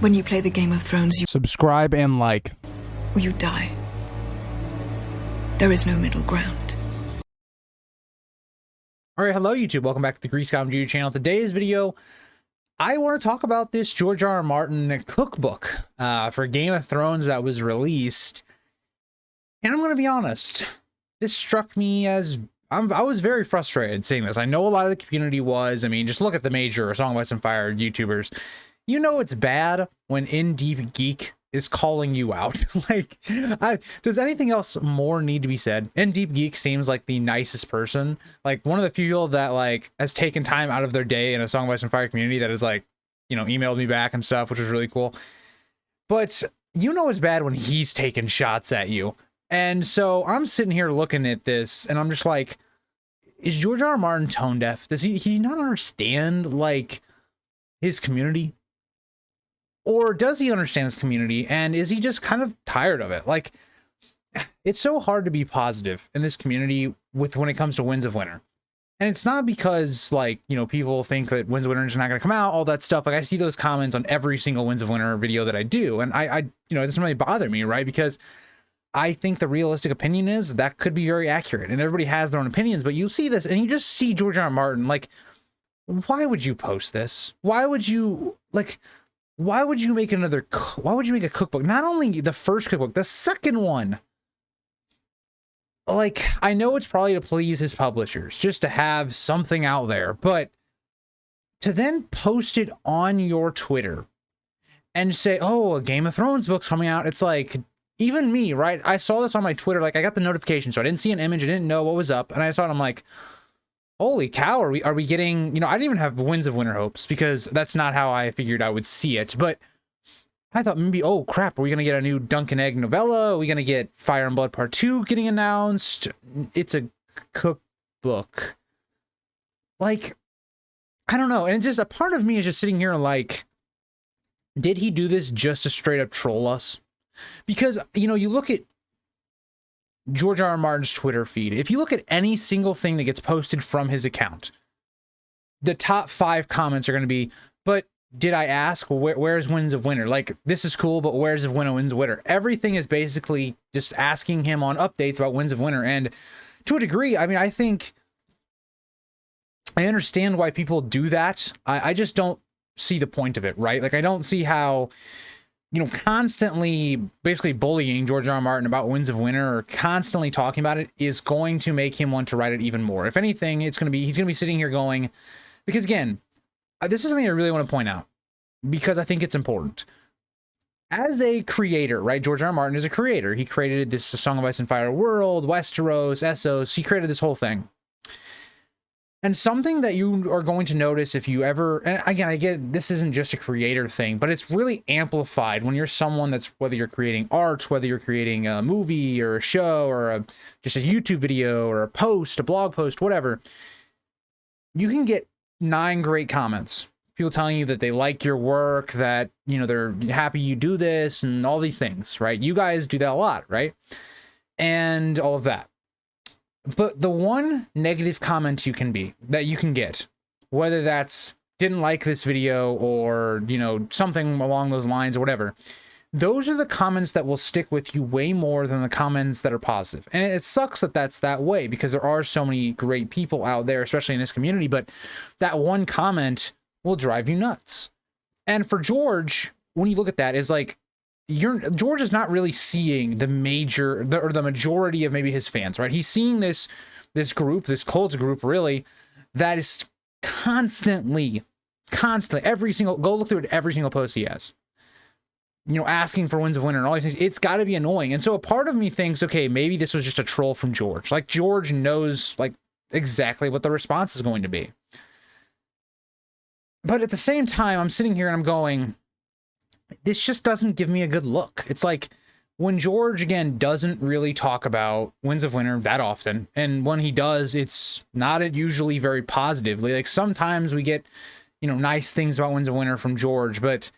When you play the Game of Thrones, you Subscribe and like. or you die. There is no middle ground. All right, hello YouTube. Welcome back to the Grease Scum YouTube channel. Today's video, I want to talk about this George R.R. Martin cookbook for Game of Thrones that was released. And I'm going to be honest, this struck me as I was very frustrated seeing this. I know a lot of the community was. I mean, just look at the major Song of Ice and Fire YouTubers. You know it's bad when In Deep Geek is calling you out. Like, does anything else more need to be said? In Deep Geek seems like the nicest person. Like, one of the few people that, like, has taken time out of their day in a Song of Ice and Fire community that has, like, you know, emailed me back and stuff, which was really cool. But you know it's bad when he's taking shots at you. And so I'm sitting here looking at this, and I'm just like, is George R.R. Martin tone deaf? Does he not understand, like, his community? Or does he understand his community, and is he just kind of tired of it? Like, it's so hard to be positive in this community when it comes to Winds of Winter. And it's not because, like, you know, people think that Winds of Winter is not going to come out, all that stuff. Like, I see those comments on every single Winds of Winter video that I do. And I you know, it doesn't really bother me, right? Because I think the realistic opinion is that could be very accurate, and everybody has their own opinions. But you see this and you just see George R.R. Martin, like, why would you post this? Why would you, like, why would you make why would you make a cookbook? Not only the first cookbook, the second one. Like, I know it's probably to please his publishers, just to have something out there, but to then post it on your Twitter and say, oh, a Game of Thrones book's coming out. It's like, even me, right? I saw this on my Twitter, like, I got the notification, so I didn't see an image, I didn't know what was up, and I saw it, I'm like, holy cow, are we getting, you know, I didn't even have Winds of Winter hopes because that's not how I figured I would see it. But I thought maybe, oh crap, are we going to get a new Dunk and Egg novella? Are we going to get Fire and Blood Part 2 getting announced? It's a cookbook. Like, I don't know. And just a part of me is just sitting here like, did he do this just to straight up troll us? Because, you know, you look at George R.R. Martin's Twitter feed. If you look at any single thing that gets posted from his account, the top 5 comments are going to be, but did I ask? Where's Winds of Winter? Like, this is cool, but where's Winds of Winter? Everything is basically just asking him on updates about Winds of Winter. And to a degree, I mean, I think I understand why people do that. I just don't see the point of it, right? Like, I don't see how, you know, constantly basically bullying George R.R. Martin about Winds of Winter or constantly talking about it is going to make him want to write it even more. If anything, he's going to be sitting here going, because again, this is something I really want to point out because I think it's important. As a creator, right? George R.R. Martin is a creator. He created this Song of Ice and Fire world, Westeros, Essos. He created this whole thing. And something that you are going to notice if you ever, and again, I get this isn't just a creator thing, but it's really amplified when you're someone that's, whether you're creating art, whether you're creating a movie or a show or just a YouTube video or a post, a blog post, whatever, you can get 9 great comments. People telling you that they like your work, that, you know, they're happy you do this and all these things, right? You guys do that a lot, right? And all of that. But the one negative comment you can get, whether that's didn't like this video or, you know, something along those lines or whatever, those are the comments that will stick with you way more than the comments that are positive. And it sucks that that's that way because there are so many great people out there, especially in this community, but that one comment will drive you nuts. And for George, when you look at that, is like, George is not really seeing the majority of maybe his fans, right? He's seeing this group, this cult group, really, that is constantly, go look through every single post he has, you know, asking for Winds of Winter and all these things. It's got to be annoying. And so a part of me thinks, okay, maybe this was just a troll from George. Like, George knows, like, exactly what the response is going to be. But at the same time, I'm sitting here and I'm going, this just doesn't give me a good look. It's like when George, again, doesn't really talk about Winds of Winter that often. And when he does, it's not usually very positively. Like, sometimes we get, you know, nice things about Winds of Winter from George, but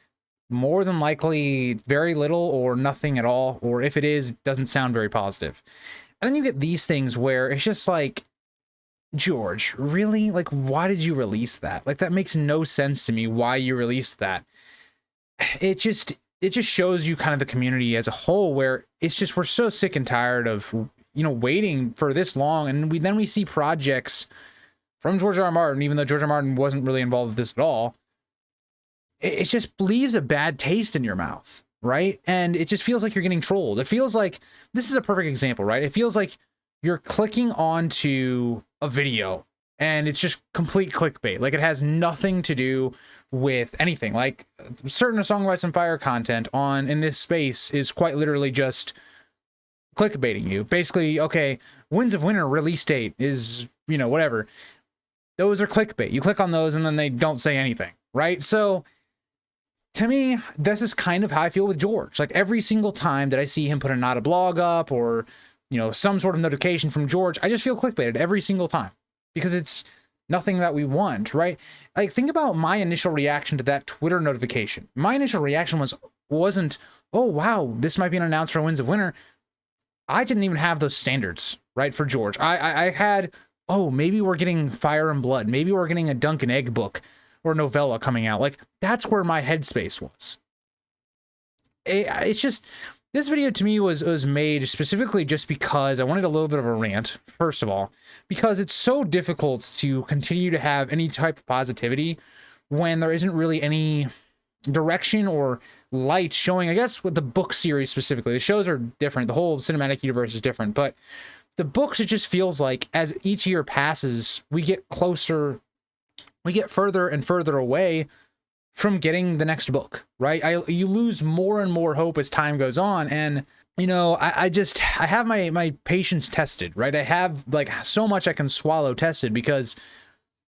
more than likely very little or nothing at all. Or if it is, it doesn't sound very positive. And then you get these things where it's just like, George, really? Like, why did you release that? Like, that makes no sense to me why you released that. it just shows you kind of the community as a whole, where it's just, we're so sick and tired of, you know, waiting for this long. And we see projects from George R.R. Martin, even though George R.R. Martin wasn't really involved with this at all. It just leaves a bad taste in your mouth, right? And it just feels like you're getting trolled. It feels like, this is a perfect example, right? It feels like you're clicking onto a video and it's just complete clickbait. Like, it has nothing to do with anything. Like, certain A Song of Ice and Fire content in this space is quite literally just clickbaiting you. Basically, okay, Winds of Winter release date is, you know, whatever. Those are clickbait. You click on those and then they don't say anything, right? So to me, this is kind of how I feel with George. Like, every single time that I see him put a not a blog up, or, you know, some sort of notification from George, I just feel clickbaited every single time, because it's nothing that we want, right? Like, think about my initial reaction to that Twitter notification. My initial reaction wasn't, oh wow, this might be an announcement for Winds of Winter. I didn't even have those standards, right, for George. I had, oh, maybe we're getting Fire and Blood, maybe we're getting a Dunk and Egg book or novella coming out. Like, that's where my headspace was. It's just, this video to me was made specifically just because I wanted a little bit of a rant, first of all, because it's so difficult to continue to have any type of positivity when there isn't really any direction or light showing. I guess with the book series specifically, the shows are different, the whole cinematic universe is different, but the books, it just feels like as each year passes, we get closer, we get further and further away from getting the next book, right? You lose more and more hope as time goes on. And, you know, I have my patience tested, right? I have like so much I can swallow tested, because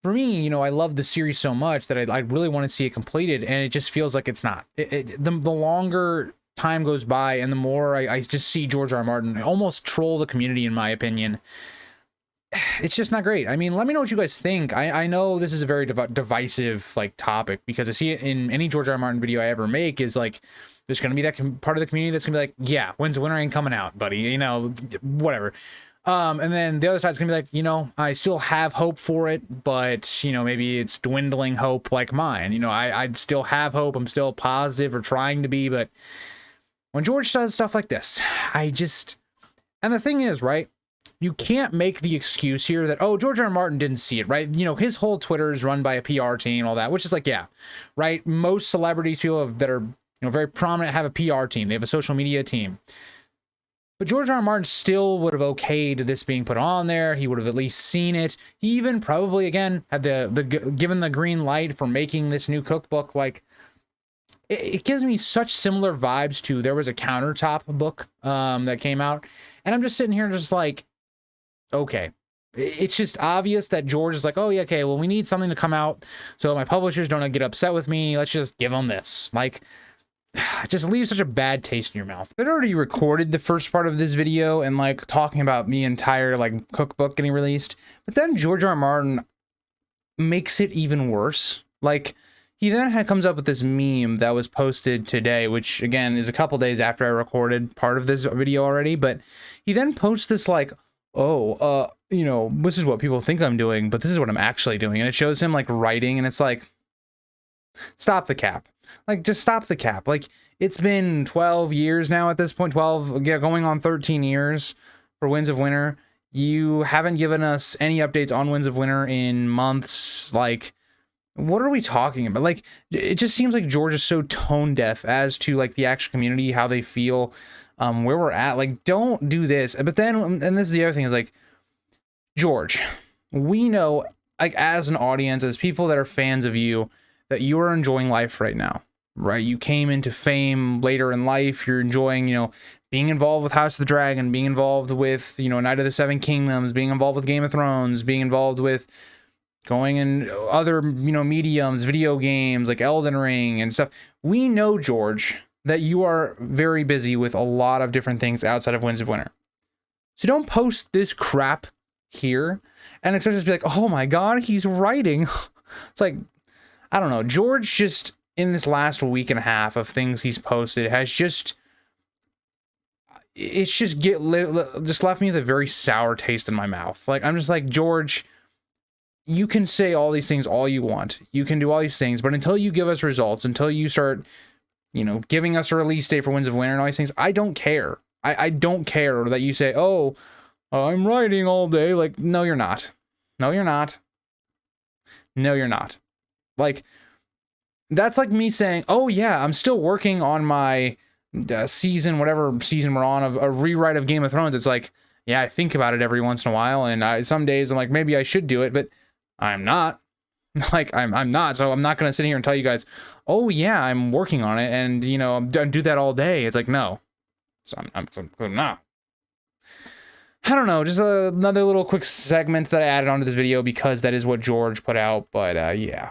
for me, you know, I love the series so much that I really want to see it completed, and it just feels like it's not. The longer time goes by and the more I just see George R.R. Martin almost troll the community, in my opinion, it's just not great. I mean, let me know what you guys think. I know this is a very divisive like topic, because I see it in any George R.R. Martin video I ever make, is like, there's going to be that part of the community that's going to be like, yeah, Winds of Winter ain't coming out, buddy, you know, whatever. And then the other side's gonna be like, you know, I still have hope for it, but, you know, maybe it's dwindling hope like mine. You know, I'd still have hope. I'm still positive, or trying to be, but when George does stuff like this, and the thing is, right, you can't make the excuse here that, oh, George R.R. Martin didn't see it, right? You know, his whole Twitter is run by a PR team and all that, which is like, yeah, right? Most celebrities, people that are, you know, very prominent, have a PR team. They have a social media team. But George R.R. Martin still would have okayed this being put on there. He would have at least seen it. He even probably, again, had given the green light for making this new cookbook. Like, it gives me such similar vibes to, there was a Countertop book that came out, and I'm just sitting here just like, okay, it's just obvious that George is like, oh yeah, okay, well, we need something to come out so my publishers don't get upset with me. Let's just give them this. Like, it just leaves such a bad taste in your mouth. I'd already recorded the first part of this video and like talking about the entire like cookbook getting released, but then George R.R. Martin makes it even worse. Like, he then comes up with this meme that was posted today, which again is a couple days after I recorded part of this video already, but he then posts this like, oh, you know, this is what people think I'm doing, but this is what I'm actually doing. And it shows him like writing, and it's like, stop the cap. Like, just stop the cap. Like, it's been 12 years now at this point, 12, yeah, going on 13 years for Winds of Winter. You haven't given us any updates on Winds of Winter in months. Like, what are we talking about? Like, it just seems like George is so tone deaf as to like the actual community, how they feel, where we're at. Like, don't do this. But then, and this is the other thing, is like, George, we know, like, as an audience, as people that are fans of you, that you are enjoying life right now, right? You came into fame later in life. You're enjoying, you know, being involved with House of the Dragon, being involved with, you know, Knight of the Seven Kingdoms, being involved with Game of Thrones, being involved with going in other, you know, mediums, video games like Elden Ring and stuff. We know, George, that you are very busy with a lot of different things outside of Winds of Winter. So don't post this crap here and expect us to be like, oh my God, he's writing. It's like, I don't know. George just, in this last week and a half of things he's posted, has just, it's just left me with a very sour taste in my mouth. Like, I'm just like, George, you can say all these things all you want. You can do all these things, but until you give us results, until you start you know, giving us a release date for Winds of Winter and all these things. I don't care. I don't care that you say, oh, I'm writing all day. Like, no, you're not. No, you're not. No, you're not. Like, that's like me saying, oh, yeah, I'm still working on my season, whatever season we're on, of a rewrite of Game of Thrones. It's like, yeah, I think about it every once in a while. And some days I'm like, maybe I should do it, but I'm not. Like, I'm not. So I'm not going to sit here and tell you guys, oh, yeah, I'm working on it. And, you know, do that all day. It's like, no. So I'm not. I don't know, just another little quick segment that I added onto this video because that is what George put out. But yeah,